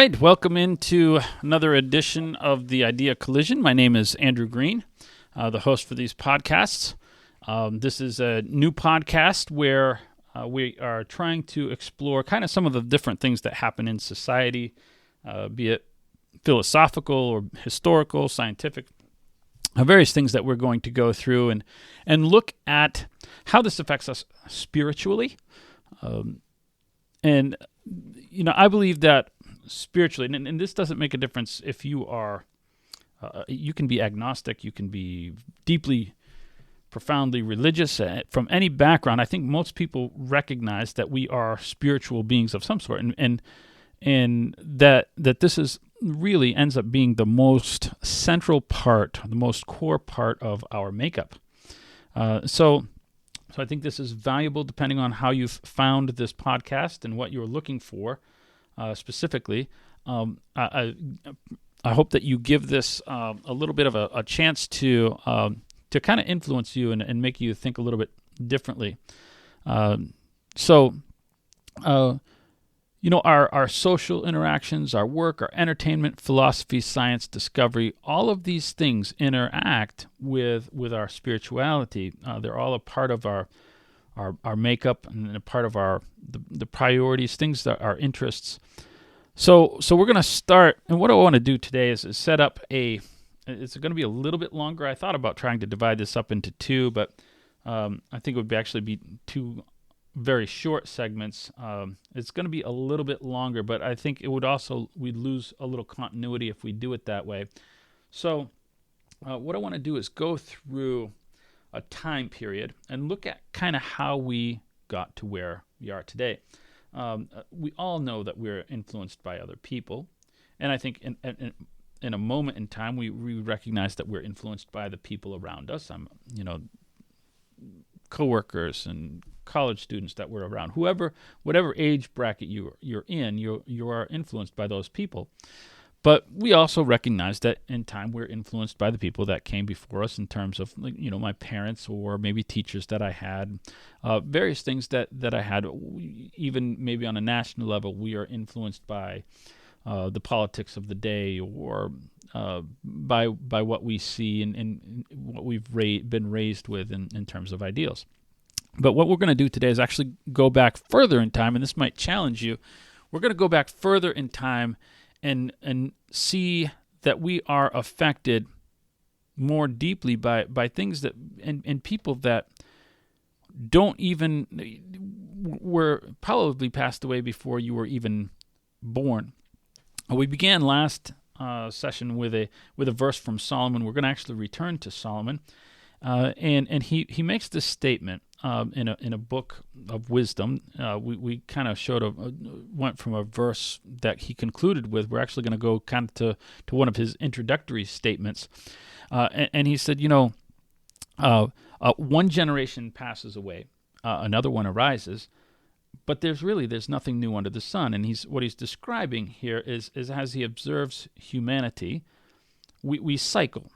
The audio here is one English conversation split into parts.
right, welcome into another edition of the Idea Collision. My name is Andrew Green, the host for these podcasts. This is a new podcast where we are trying to explore kind of some of the different things that happen in society, be it philosophical or historical, scientific, various things that we're going to go through and look at how this affects us spiritually. And, you know, I believe that spiritually, and this doesn't make a difference if you are, you can be agnostic, you can be deeply, profoundly religious from any background. I think most people recognize that we are spiritual beings of some sort, and that this is really ends up being the most central part, the most core part of our makeup. So I think this is valuable depending on how you've found this podcast and what you're looking for specifically. I hope that you give this a little bit of a chance to kind of influence you and make you think a little bit differently. You know, our social interactions, our work, our entertainment, philosophy, science, discovery, all of these things interact with our spirituality. They're all a part of our makeup and a part of the priorities, things that our interests. So we're going to start, and what I want to do today is set up it's going to be a little bit longer. I thought about trying to divide this up into two, but I think it would actually be two very short segments. It's going to be a little bit longer, but I think it would also, we'd lose a little continuity if we do it that way. So what I want to do is go through a time period and look at kind of how we got to where we are today. We all know that we're influenced by other people, and I think in a moment in time we recognize that we're influenced by the people around us. Coworkers and college students that we're around, whatever age bracket you're in, you are influenced by those people. But we also recognize that in time we're influenced by the people that came before us in terms of, my parents or maybe teachers that I had, various things that I had. Even maybe on a national level, we are influenced by the politics of the day or by what we see and what we've been raised with in terms of ideals. But what we're going to do today is actually go back further in time, and this might challenge you. We're going to go back further in time and see that we are affected more deeply by things that and people that don't even were probably passed away before you were even born. We began last session with a verse from Solomon. We're going to actually return to Solomon, and he makes this statement in a book of wisdom. We kind of went from a verse that he concluded with. We're actually going to go kind of to one of his introductory statements, and he said, one generation passes away, another one arises. But there's nothing new under the sun, and what he's describing here is as he observes humanity, we cycle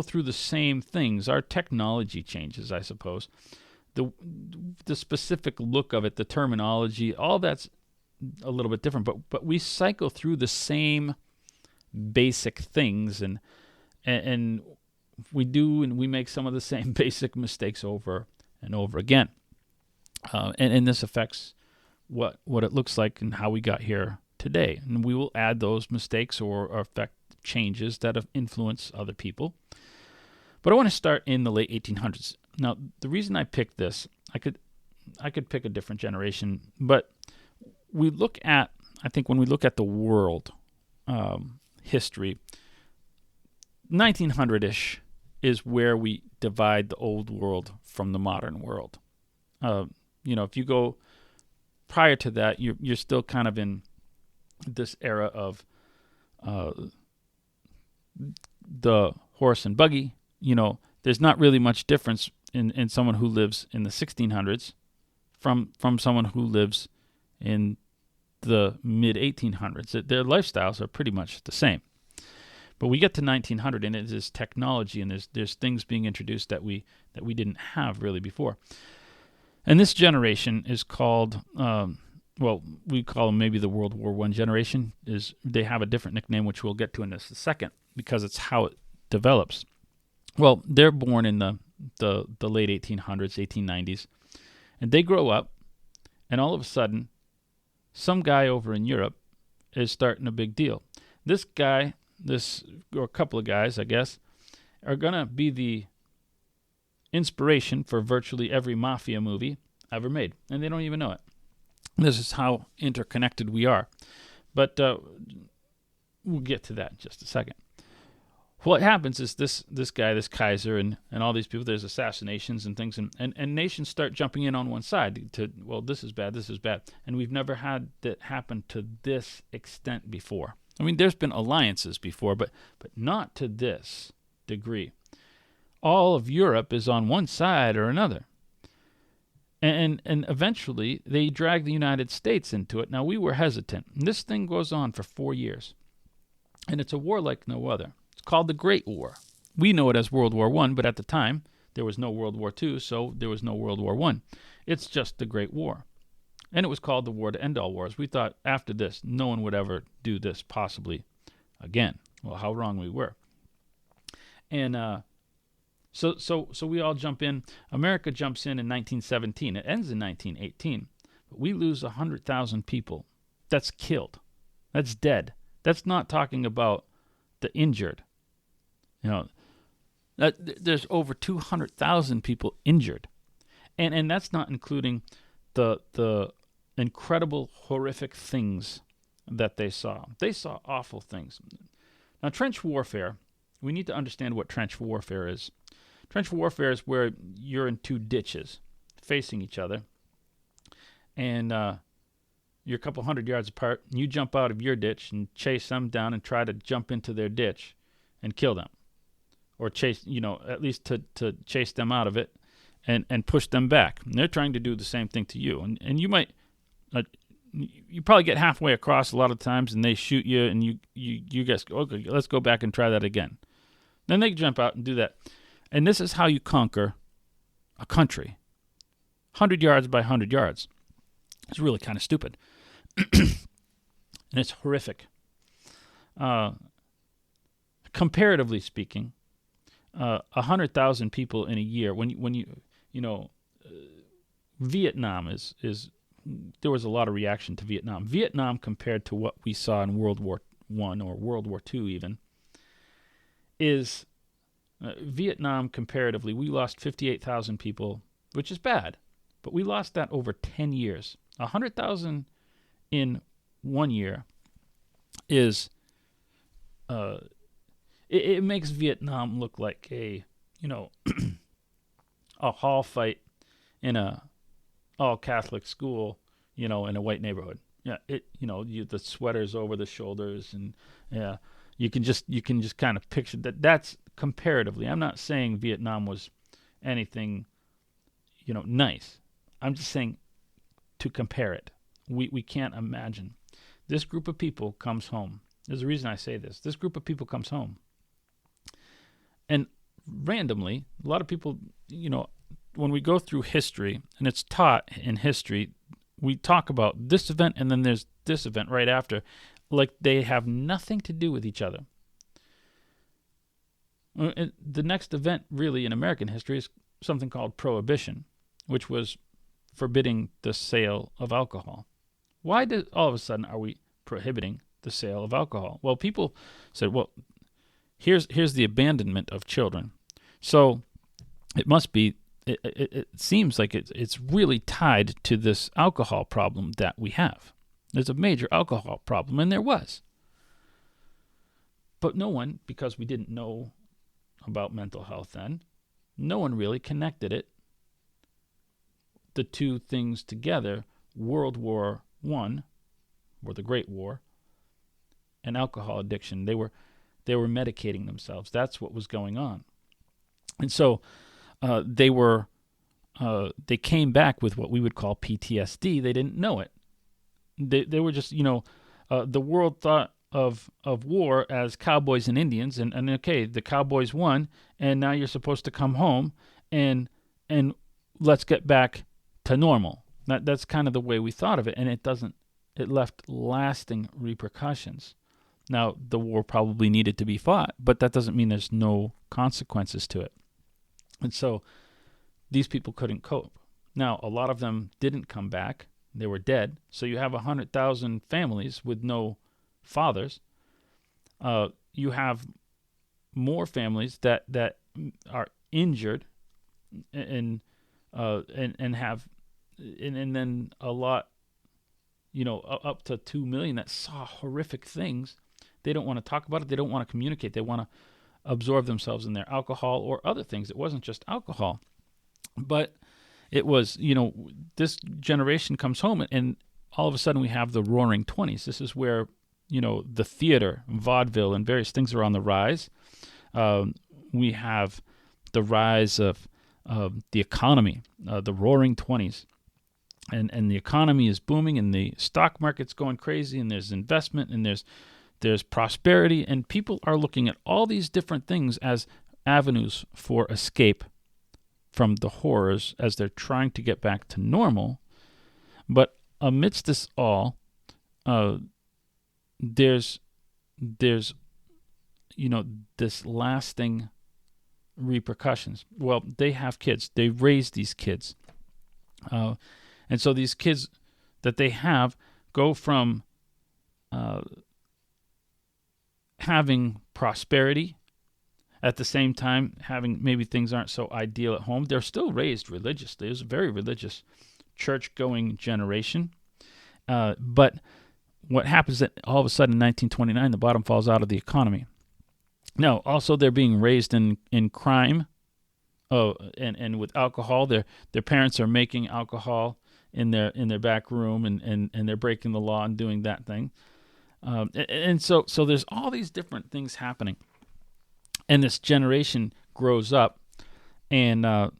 through the same things. Our technology changes, I suppose. The specific look of it, the terminology, all that's a little bit different. But we cycle through the same basic things, and we make some of the same basic mistakes over and over again. And this affects what it looks like and how we got here today. And we will add those mistakes or affect changes that have influenced other people. But I want to start in the late 1800s. Now, the reason I picked this, I could pick a different generation, but I think when we look at the world history, 1900-ish is where we divide the old world from the modern world. If you go prior to that, you're still kind of in this era of the horse and buggy. There's not really much difference in someone who lives in the 1600s from someone who lives in the mid 1800s. Their lifestyles are pretty much the same. But we get to 1900, and it is technology, and there's things being introduced that we didn't have really before. And this generation is called well, we call them maybe the World War I generation. They have a different nickname, which we'll get to in just a second, because it's how it develops. Well, they're born in the late 1800s, 1890s, and they grow up, and all of a sudden, some guy over in Europe is starting a big deal. This guy, or a couple of guys, I guess, are going to be the inspiration for virtually every mafia movie ever made, and they don't even know it. This is how interconnected we are. But we'll get to that in just a second. What happens is this guy, this Kaiser, and all these people, there's assassinations and things, and nations start jumping in on one side to, well, this is bad, and we've never had that happen to this extent before. I mean, there's been alliances before, but not to this degree. All of Europe is on one side or another. And eventually, they drag the United States into it. Now, we were hesitant. And this thing goes on for 4 years. And it's a war like no other. It's called the Great War. We know it as World War I, but at the time, there was no World War II, so there was no World War I. It's just the Great War. And it was called the war to end all wars. We thought after this, no one would ever do this possibly again. Well, how wrong we were. And So we all jump in. America jumps in 1917. It ends in 1918. But we lose 100,000 people. That's killed. That's dead. That's not talking about the injured. There's over 200,000 people injured. And that's not including the incredible, horrific things that they saw. They saw awful things. Now, trench warfare, we need to understand what trench warfare is. Trench warfare is where you're in two ditches facing each other, and you're a couple 100 yards apart, and you jump out of your ditch and chase them down and try to jump into their ditch and kill them, or chase, at least to chase them out of it and push them back. And they're trying to do the same thing to you, and you might, you probably get halfway across a lot of times, and they shoot you, and you guys go, okay, let's go back and try that again. Then they jump out and do that. And this is how you conquer a country. 100 yards by 100 yards. It's really kind of stupid. And it's horrific. Comparatively speaking, 100,000 people in a year, Vietnam is there was a lot of reaction to Vietnam. Vietnam, compared to what we saw in World War I or World War II even, is... Vietnam, comparatively, we lost 58,000 people, which is bad, but we lost that over 10 years. 100,000 in 1 year is, it makes Vietnam look like a hall fight in a all-Catholic school, in a white neighborhood. Yeah, the sweaters over the shoulders, and yeah, you can just kind of picture that. That's comparatively. I'm not saying Vietnam was anything, nice. I'm just saying to compare it. We can't imagine. This group of people comes home. There's a reason I say this. This group of people comes home. And randomly, a lot of people, when we go through history, and it's taught in history, we talk about this event and then there's this event right after, like they have nothing to do with each other. The next event, really, in American history is something called Prohibition, which was forbidding the sale of alcohol. Why did all of a sudden are we prohibiting the sale of alcohol? Well, people said, well, here's the abandonment of children. So it must be, it seems like it's really tied to this alcohol problem that we have. There's a major alcohol problem, and there was. But no one, because we didn't know about mental health then, no one really connected the two things together, World War I, or the Great War, and alcohol addiction. They were medicating themselves. That's what was going on. And so they came back with what we would call PTSD. They didn't know it. They were just, the world thought of war as cowboys and Indians, and okay, the cowboys won, and now you're supposed to come home and let's get back to normal. That's kind of the way we thought of it, and it left lasting repercussions. Now, the war probably needed to be fought, but that doesn't mean there's no consequences to it. And so these people couldn't cope. Now, a lot of them didn't come back. They were dead. So you have 100,000 families with no fathers. You have more families that are injured and have and then a lot, up to 2 million that saw horrific things. They don't want to talk about it. They don't want to communicate. They want to absorb themselves in their alcohol or other things. It wasn't just alcohol, but it was, this generation comes home and all of a sudden we have the Roaring 20s. This is where, the theater, vaudeville, and various things are on the rise. We have the rise of the economy, the Roaring 20s. And the economy is booming, and the stock market's going crazy, and there's investment, and there's prosperity, and people are looking at all these different things as avenues for escape from the horrors as they're trying to get back to normal. But amidst this all, there's this lasting repercussions. Well, they have kids. They raise these kids. And so these kids that they have go from having prosperity, at the same time having maybe things aren't so ideal at home. They're still raised religiously. It was a very religious, church-going generation. But what happens is that all of a sudden in 1929, the bottom falls out of the economy. Now, also they're being raised in crime, and with alcohol. Their parents are making alcohol in their back room, and they're breaking the law and doing that thing. And so there's all these different things happening, and this generation grows up, and all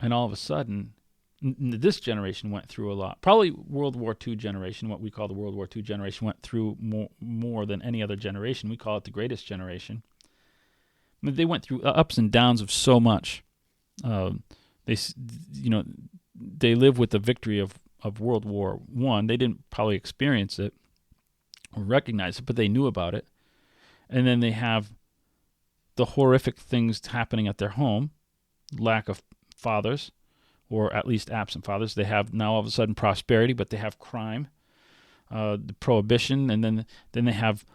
of a sudden, this generation went through a lot. Probably World War II generation, what we call the World War II generation, went through more than any other generation. We call it the greatest generation. I mean, they went through ups and downs of so much. They live with the victory of World War I. They didn't probably experience it or recognize it, but they knew about it. And then they have the horrific things happening at their home, lack of fathers, or at least absent fathers. They have now all of a sudden prosperity, but they have crime, the prohibition, and then they have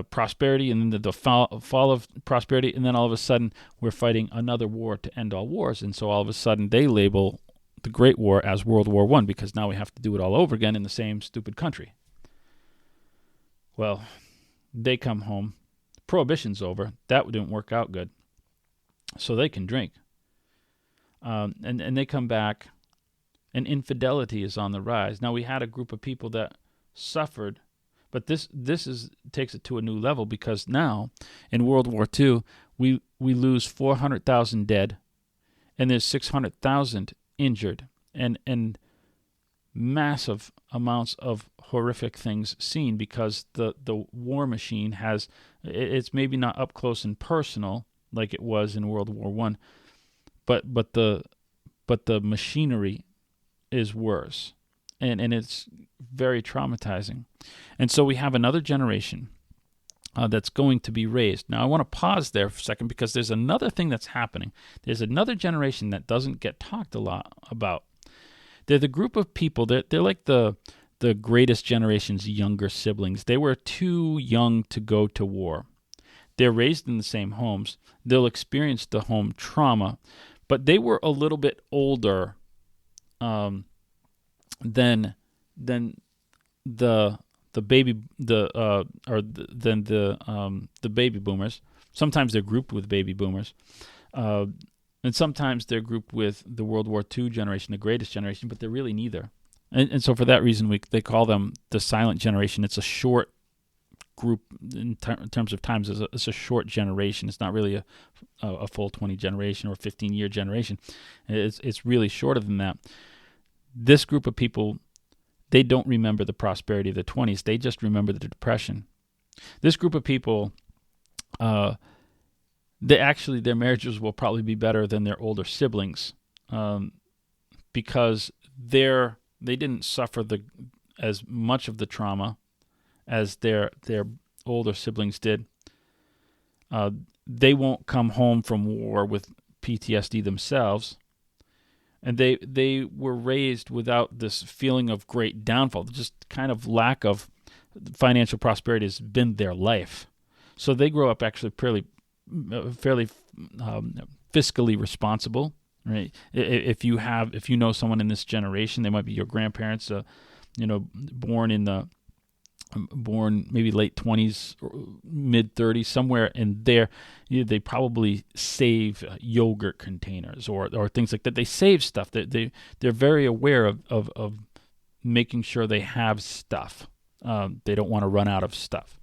prosperity, and then the fall of prosperity, and then all of a sudden we're fighting another war to end all wars. And so all of a sudden they label the Great War as World War I because now we have to do it all over again in the same stupid country. Well, they come home. Prohibition's over. That didn't work out good. So they can drink. And they come back, and infidelity is on the rise. Now, we had a group of people that suffered, but this takes it to a new level because now, in World War II, we lose 400,000 dead, and there's 600,000 injured, and massive amounts of horrific things seen because the war machine it's maybe not up close and personal like it was in World War I, but the machinery is worse, and it's very traumatizing. And so we have another generation that's going to be raised. Now I want to pause there for a second because there's another thing that's happening. There's another generation that doesn't get talked a lot about. They're the group of people that they're like the greatest generation's younger siblings. They were too young to go to war. They're raised in the same homes. They'll experience the home trauma, but they were a little bit older than the baby boomers. Sometimes they're grouped with baby boomers. And sometimes they're grouped with the World War II generation, the greatest generation, but they're really neither. And so for that reason, they call them the silent generation. It's a short group in terms of times. It's a short generation. It's not really a full 20 generation or 15-year generation. It's really shorter than that. This group of people, they don't remember the prosperity of the 20s. They just remember the Depression. This group of people, their marriages will probably be better than their older siblings because they didn't suffer as much of the trauma as their older siblings did. They won't come home from war with PTSD themselves, and they were raised without this feeling of great downfall. Just kind of lack of financial prosperity has been their life, so they grow up actually fairly fiscally responsible. Right? If you know someone in this generation, they might be your grandparents, born maybe late 20s or mid 30s, somewhere in there. They probably save yogurt containers or things like that. They save stuff. They're very aware of making sure they have stuff. They don't want to run out of stuff.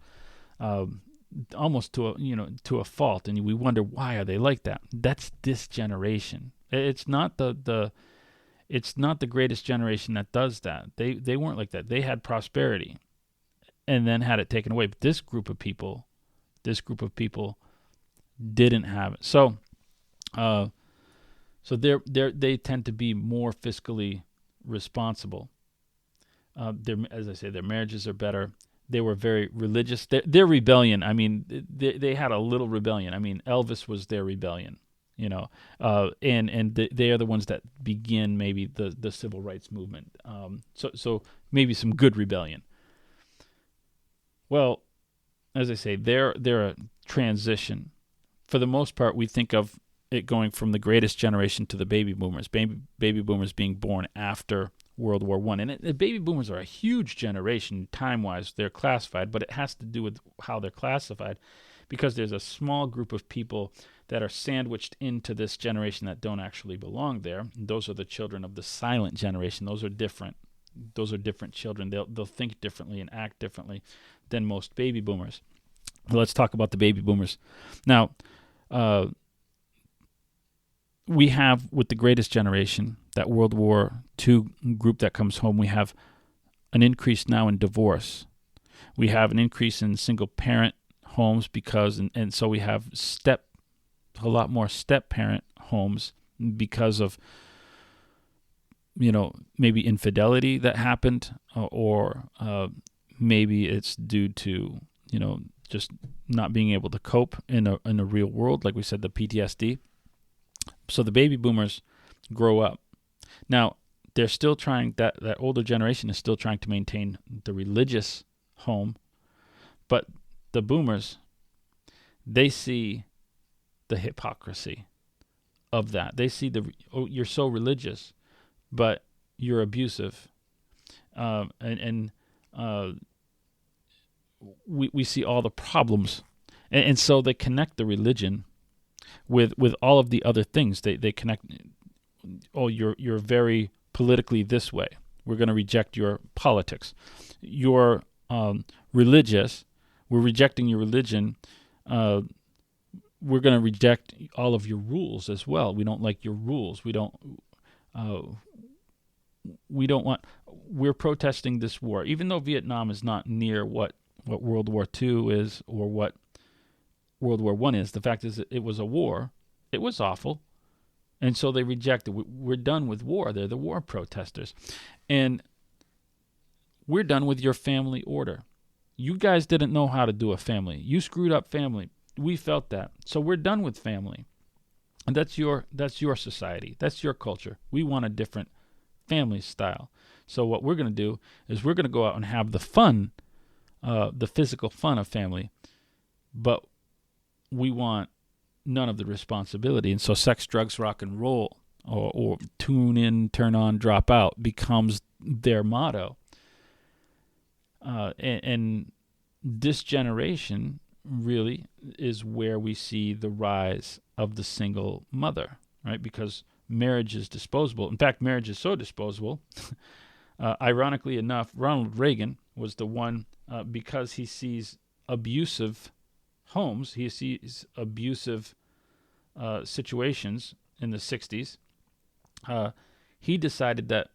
Almost to a fault, and we wonder, why are they like that? That's this generation. It's not the greatest generation that does that. They weren't like that. They had prosperity and then had it taken away. But this group of people didn't have it. So they tend to be more fiscally responsible. As I say, their marriages are better. They were very religious. Their rebellion, I mean, they had a little rebellion. I mean, Elvis was their rebellion, and they are the ones that begin maybe the civil rights movement. So maybe some good rebellion. Well, as I say, they're a transition. For the most part, we think of it going from the greatest generation to the baby boomers. Baby boomers being born after World War I. And the baby boomers are a huge generation time-wise. They're classified, but it has to do with how they're classified, because there's a small group of people that are sandwiched into this generation that don't actually belong there. And those are the children of the silent generation. Those are different. Those are different children. They'll think differently and act differently than most baby boomers. Let's talk about the baby boomers. Now, we have, with the greatest generation, that World War II group that comes home, we have an increase now in divorce. We have an increase in single-parent homes and so we have a lot more step-parent homes because of, maybe infidelity that happened, or maybe it's due to, just not being able to cope in a real world, like we said, the PTSD. So the baby boomers grow up. Now, they're still trying, that older generation is still trying to maintain the religious home, but the boomers, they see the hypocrisy of that. They see you're so religious, but you're abusive. We see all the problems. And so they connect the religion with all of the other things. They connect, you're very politically this way. We're going to reject your politics. You're religious. We're rejecting your religion. We're going to reject all of your rules as well. We don't like your rules. We don't want. We're protesting this war, even though Vietnam is not near what World War II is or what World War I is. The fact is that it was a war. It was awful. And so they reject it. We're done with war. They're the war protesters. And we're done with your family order. You guys didn't know how to do a family. You screwed up family. We felt that. So we're done with family. And that's your society. That's your culture. We want a different family style. So what we're going to do is we're going to go out and have the fun, the physical fun of family, but we want none of the responsibility. And so sex, drugs, rock and roll, or tune in, turn on, drop out becomes their motto. And this generation really is where we see the rise of the single mother, right? Because marriage is disposable. In fact, marriage is so disposable. Ironically enough, Ronald Reagan was the one, because he sees abusive homes, he sees abusive situations in the 60s. He decided that,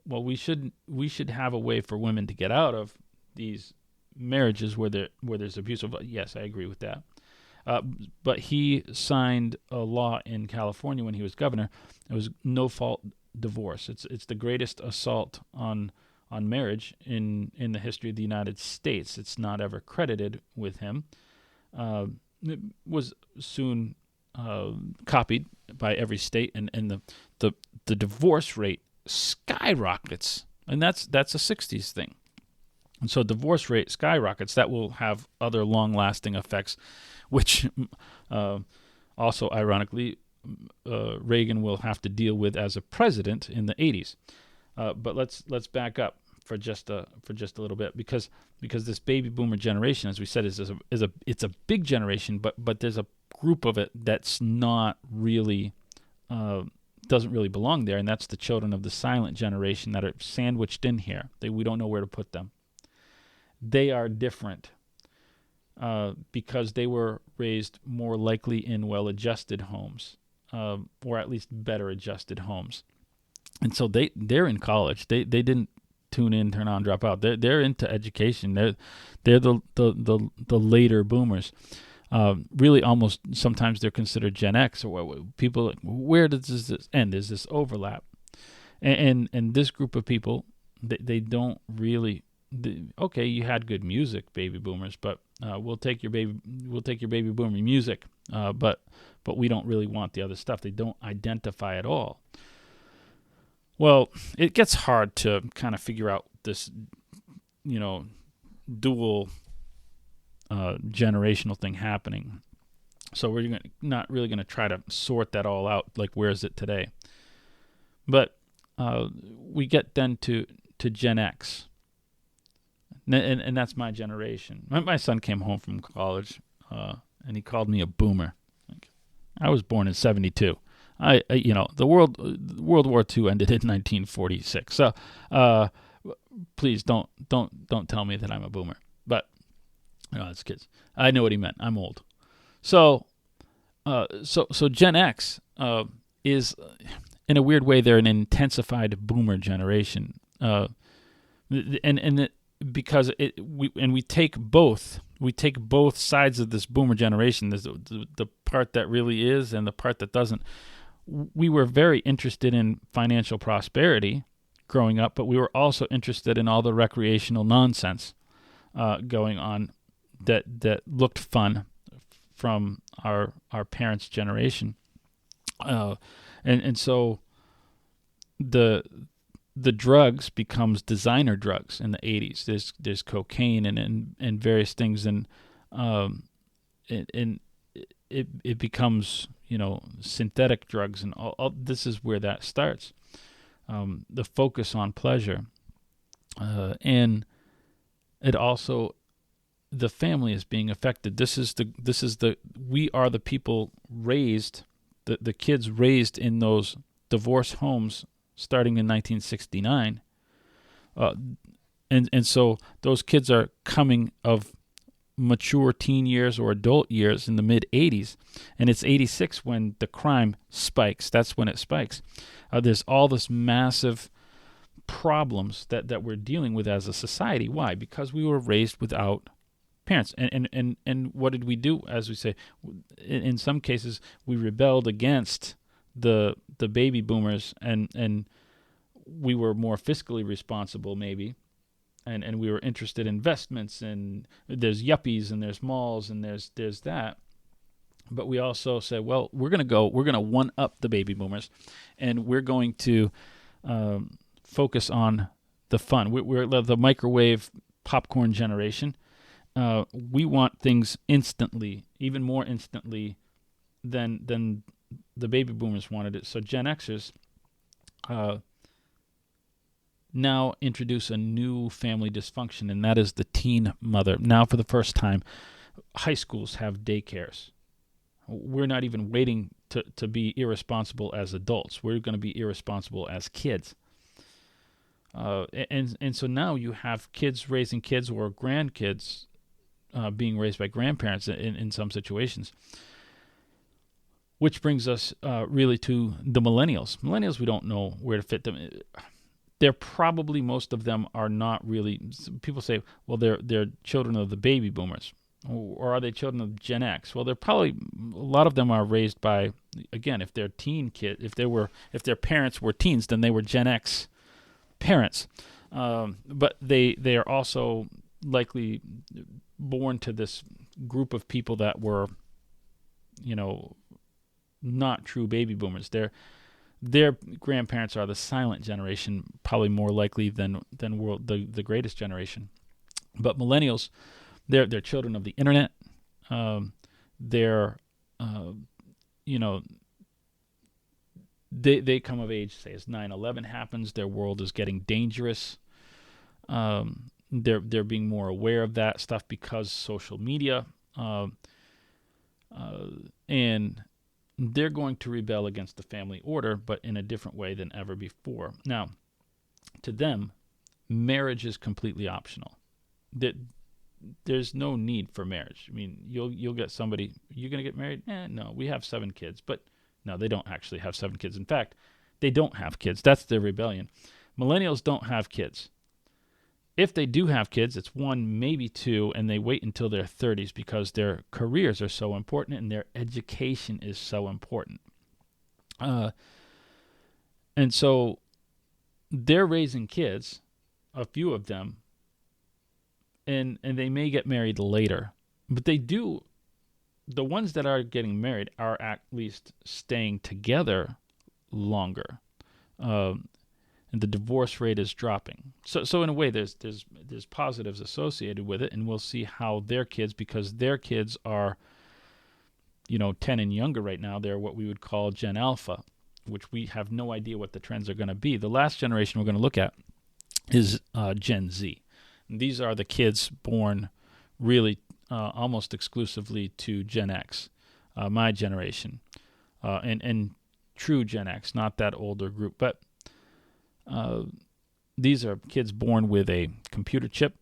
well, we should have a way for women to get out of these marriages where there's abuse. Yes, I agree with that. But he signed a law in California when he was governor. It was no fault divorce. It's the greatest assault on marriage in the history of the United States. It's not ever credited with him. It was soon copied by every state, and the divorce rate skyrockets, and that's a 60s thing. And so divorce rate skyrockets. That will have other long-lasting effects, which also, ironically, Reagan will have to deal with as a president in the 80s. But let's back up for just a little bit, because this baby boomer generation, as we said, is a big generation, but there's a group of it that's not really doesn't really belong there, and that's the children of the silent generation that are sandwiched in here. We don't know where to put them. They are different because they were raised more likely in well-adjusted homes, or at least better adjusted homes. And so they're in college. They didn't tune in, turn on, drop out. They're into education. They're the later boomers. Really, almost sometimes they're considered Gen X, or people. Where does this end? There's this overlap, and this group of people, they don't really. Okay, you had good music, baby boomers, but we'll take your baby boomer music, but we don't really want the other stuff. They don't identify at all. Well, it gets hard to kind of figure out this, dual generational thing happening. So we're not really going to try to sort that all out, like where is it today. But we get then to Gen X. And that's my generation. My son came home from college, and he called me a boomer. I was born in '72. The World War II ended in 1946. So, please don't tell me that I'm a boomer. But it's kids. I know what he meant. I'm old. So Gen X is, in a weird way, they're an intensified boomer generation. Because we take both sides of this boomer generation. There's the part that really is and the part that doesn't. We were very interested in financial prosperity growing up, but we were also interested in all the recreational nonsense going on that looked fun from our parents' generation, and so the drugs becomes designer drugs in the 80s. There's cocaine and various things, and it becomes synthetic drugs, and all this is where that starts. The focus on pleasure, and it also, the family is being affected. We are the people raised, the kids raised in those divorce homes starting in 1969, and so those kids are coming of mature teen years or adult years in the mid 80s, and it's 86 when the crime spikes. That's when it spikes. There's all this massive problems that we're dealing with as a society. Why? Because we were raised without parents, and what did we do? As we say, in some cases we rebelled against the baby boomers, and we were more fiscally responsible maybe, and we were interested in investments, and there's yuppies and there's malls and there's that. But we also said, well, we're going to one up the baby boomers, and we're going to focus on the fun. We're the microwave popcorn generation. We want things instantly, even more instantly than the baby boomers wanted it. So Gen Xers now introduce a new family dysfunction, and that is the teen mother. Now, for the first time, high schools have daycares. We're not even waiting to be irresponsible as adults. We're going to be irresponsible as kids. And so now you have kids raising kids, or grandkids being raised by grandparents in some situations. Which brings us really to the millennials. Millennials, we don't know where to fit them. They're probably, most of them are not really. People say, well, they're children of the baby boomers, or are they children of Gen X? Well, they're probably, a lot of them are raised by again, if they're teen kid, if their parents were teens, then they were Gen X parents. But they are also likely born to this group of people that were, not true baby boomers. Their grandparents are the silent generation, probably more likely than the greatest generation. But millennials, they're children of the internet. They're they come of age, say, as 9/11 happens. Their world is getting dangerous. They're being more aware of that stuff because social media, and they're going to rebel against the family order, but in a different way than ever before. Now, to them, marriage is completely optional. There's no need for marriage. I mean, you'll get somebody. You're gonna get married? No, we have 7 kids, but no, they don't actually have 7 kids. In fact, they don't have kids. That's their rebellion. Millennials don't have kids. If they do have kids, it's 1, maybe 2, and they wait until their 30s because their careers are so important and their education is so important. And so they're raising kids, a few of them, and they may get married later. But they do, the ones that are getting married are at least staying together longer. And the divorce rate is dropping. So in a way, there's positives associated with it, and we'll see how their kids, because their kids are, 10 and younger right now, they're what we would call Gen Alpha, which we have no idea what the trends are going to be. The last generation we're going to look at is Gen Z. And these are the kids born really almost exclusively to Gen X, my generation, and true Gen X, not that older group, but these are kids born with a computer chip.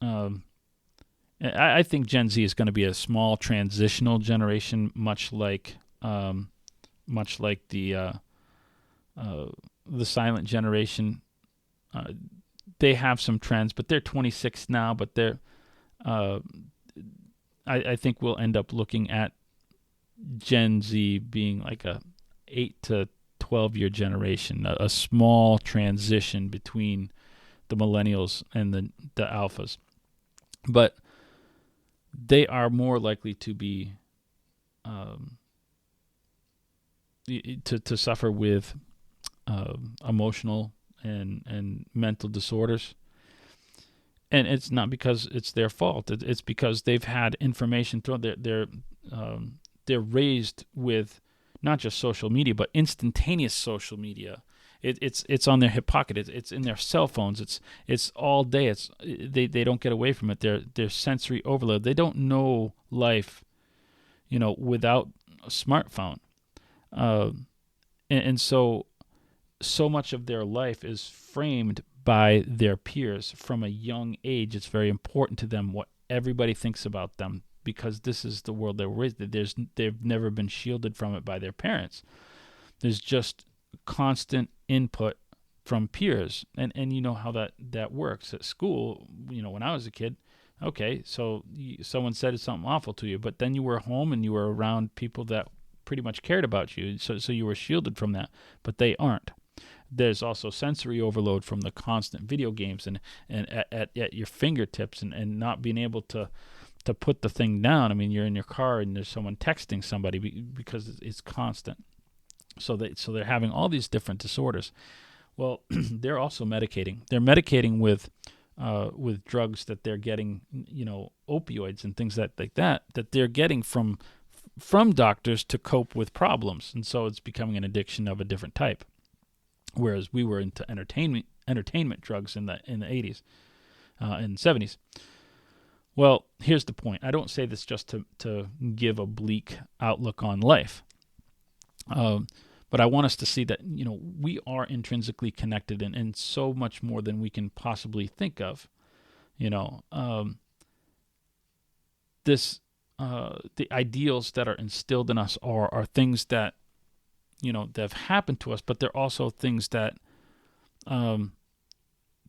I think Gen Z is going to be a small transitional generation, much like the silent generation. They have some trends, but they're 26 now. But I think we'll end up looking at Gen Z being like a 8 to 12-year generation, a small transition between the millennials and the alphas. But they are more likely to be to suffer with emotional and mental disorders. And it's not because it's their fault. It's because they've had information thrown. They're raised with not just social media, but instantaneous social media. It's on their hip pocket. It's in their cell phones. It's all day. They don't get away from it. They're sensory overload. They don't know life, without a smartphone. And so much of their life is framed by their peers from a young age. It's very important to them what everybody thinks about them, because this is the world they were raised in. They've never been shielded from it by their parents. There's just constant input from peers. And you know how that works at school. When I was a kid, okay, so someone said something awful to you, but then you were home and you were around people that pretty much cared about you, so you were shielded from that, but they aren't. There's also sensory overload from the constant video games and at your fingertips and not being able to put the thing down. I mean, you're in your car and there's someone texting somebody because it's constant. So they're having all these different disorders. Well, they're also medicating. They're medicating with drugs that they're getting, opioids and things like that they're getting from doctors to cope with problems. And so it's becoming an addiction of a different type. Whereas we were into entertainment drugs in the 80s and 70s. Well, here's the point. I don't say this just to give a bleak outlook on life. But I want us to see that, we are intrinsically connected and so much more than we can possibly think of. The ideals that are instilled in us are things that, that have happened to us, but they're also things that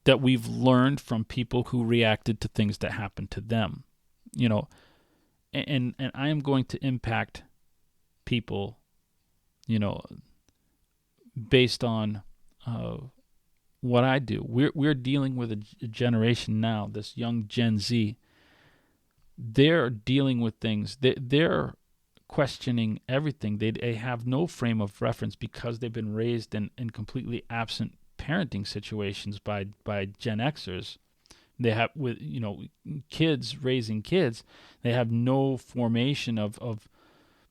that we've learned from people who reacted to things that happened to them. And I am going to impact people based on what I do. We're dealing with a generation now, this young Gen Z. They're dealing with things. They're questioning everything. They have no frame of reference because they've been raised in completely absent parenting situations by Gen Xers. They have, with kids raising kids, they have no formation of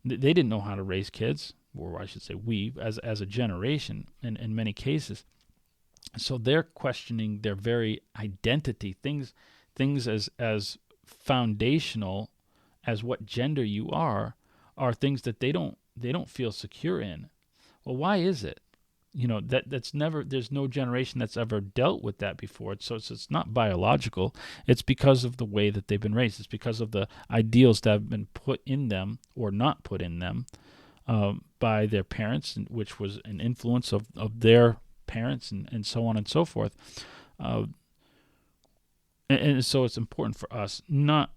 they didn't know how to raise kids, or I should say we as a generation in many cases. So they're questioning their very identity, things as foundational as what gender you are things that they don't feel secure in. Well, why is it? That's never, there's no generation that's ever dealt with that before. So it's not biological. It's because of the way that they've been raised. It's because of the ideals that have been put in them or not put in them by their parents, which was an influence of their parents, and so on and so forth. And so it's important for us not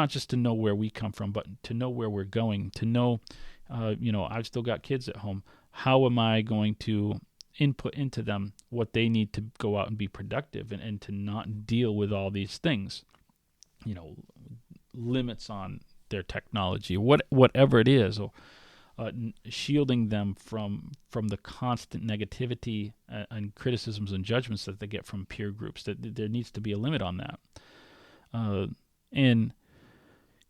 just to know where we come from, but to know where we're going. To know, I've still got kids at home. How am I going to input into them what they need to go out and be productive, and to not deal with all these things, limits on their technology, whatever it is, or shielding them from the constant negativity and criticisms and judgments that they get from peer groups. That there needs to be a limit on that. And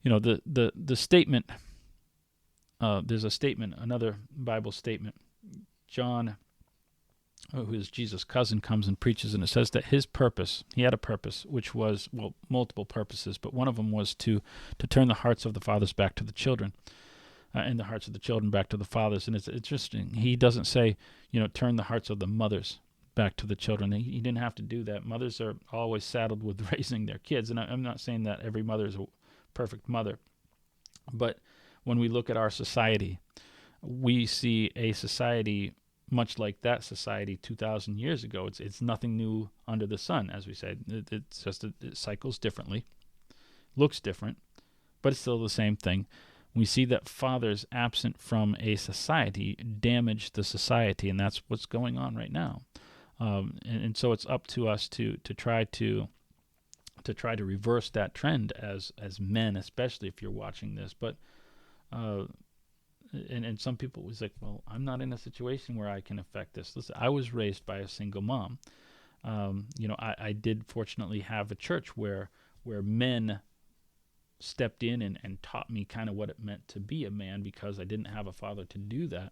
the statement. There's a statement, another Bible statement. John, who is Jesus' cousin, comes and preaches, and it says that his purpose, he had a purpose, which was, multiple purposes, but one of them was to turn the hearts of the fathers back to the children, and the hearts of the children back to the fathers. And it's interesting. He doesn't say, turn the hearts of the mothers back to the children. He didn't have to do that. Mothers are always saddled with raising their kids, and I'm not saying that every mother is a perfect mother, but when we look at our society, we see a society much like that society 2,000 years ago. It's nothing new under the sun, as we said. It's just it cycles differently, looks different, but it's still the same thing. We see that fathers absent from a society damage the society, and that's what's going on right now. And so it's up to us to try to reverse that trend as men, especially if you're watching this. But and some people was like, well, I'm not in a situation where I can affect this. Listen, I was raised by a single mom. I did fortunately have a church where men stepped in and taught me kind of what it meant to be a man, because I didn't have a father to do that.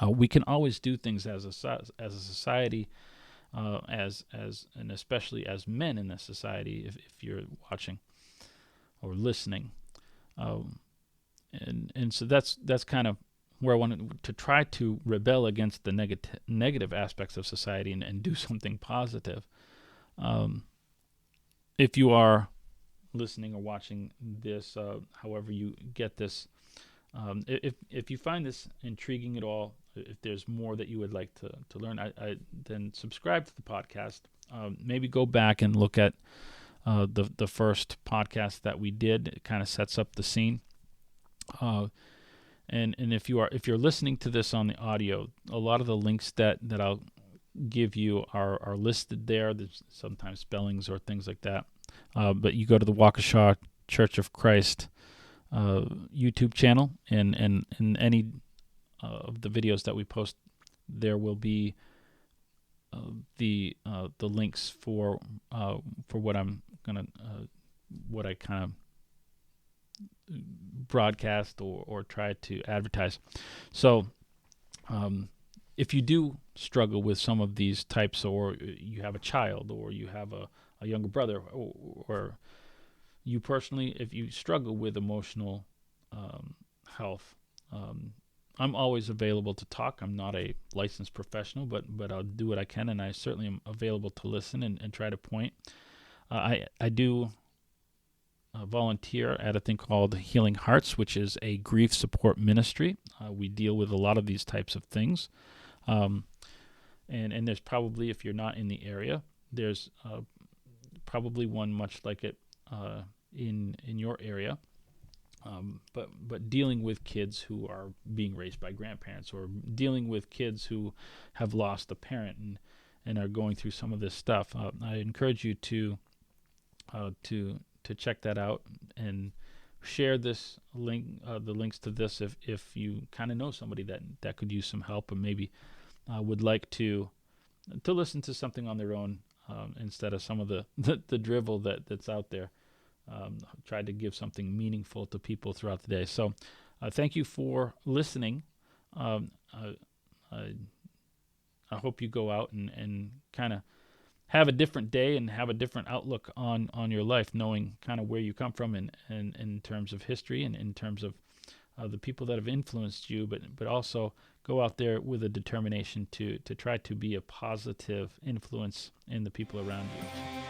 We can always do things as a society, and especially as men in this society, if you're watching or listening. And so that's kind of where I wanted to try to rebel against the negative aspects of society and do something positive. If you are listening or watching this, however you get this, if you find this intriguing at all, if there's more that you would like to learn, I then subscribe to the podcast. Maybe go back and look at the first podcast that we did. It kind of sets up the scene. And if you're listening to this on the audio, a lot of the links that I'll give you are listed there. There's sometimes spellings or things like that. But you go to the Waukesha Church of Christ YouTube channel, and in any of the videos that we post, there will be the links for what I'm gonna what I kind of broadcast or try to advertise. So if you do struggle with some of these types, or you have a child, or you have a younger brother, or you personally, if you struggle with emotional health, I'm always available to talk. I'm not a licensed professional, but I'll do what I can, and I certainly am available to listen and try to point. I do volunteer at a thing called Healing Hearts, which is a grief support ministry. We deal with a lot of these types of things. And there's probably, if you're not in the area, there's probably one much like it in your area. but dealing with kids who are being raised by grandparents, or dealing with kids who have lost a parent and are going through some of this stuff. I encourage you to check that out and share this link, the links to this, if you kind of know somebody that could use some help, and maybe would like to listen to something on their own, instead of some of the drivel that's out there. Tried to give something meaningful to people throughout the day. So thank you for listening. I hope you go out and kind of have a different day and have a different outlook on your life, knowing kind of where you come from and in terms of history and in terms of the people that have influenced you, but also go out there with a determination to try to be a positive influence in the people around you.